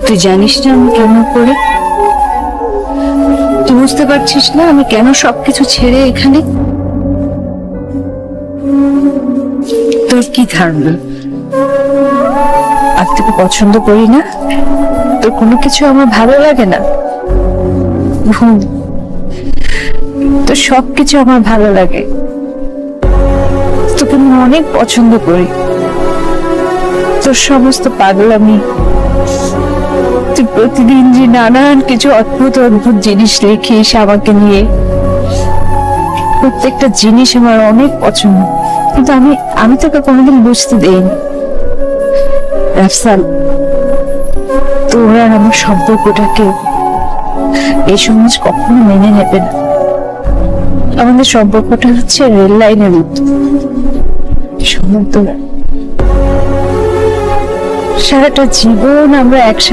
তুই জানিস না আমি কেন করে? তুই বুঝতে পারছিস না আমি কেন সবকিছু ছেড়ে এখানে? তোর কি ধারণা আমি তোকে পছন্দ করি না? তোর কোনো কিছু আমার ভালো লাগে না? ভুল। তোর সবকিছু আমার ভালো লাগে। তোকে আমি অনেক পছন্দ করি। তোর সমস্ত পাগলামি, তুই প্রতিদিন যে নানান কিছু অদ্ভুত অদ্ভুত জিনিস লিখিস আমাকে নিয়ে, প্রত্যেকটা জিনিস আমার অনেক পছন্দ, কিন্তু আমি তোকে কোনোদিন বুঝতে দেইনি। রাফসান, তোর আর আমার সম্পর্কটাকে এই সমাজ কখনো মেনে নেবে না। আমাদের সম্পর্কটা হচ্ছে রেল লাইনের মতো সমুদ্র। সারাটা জীবন আমরা একসাথে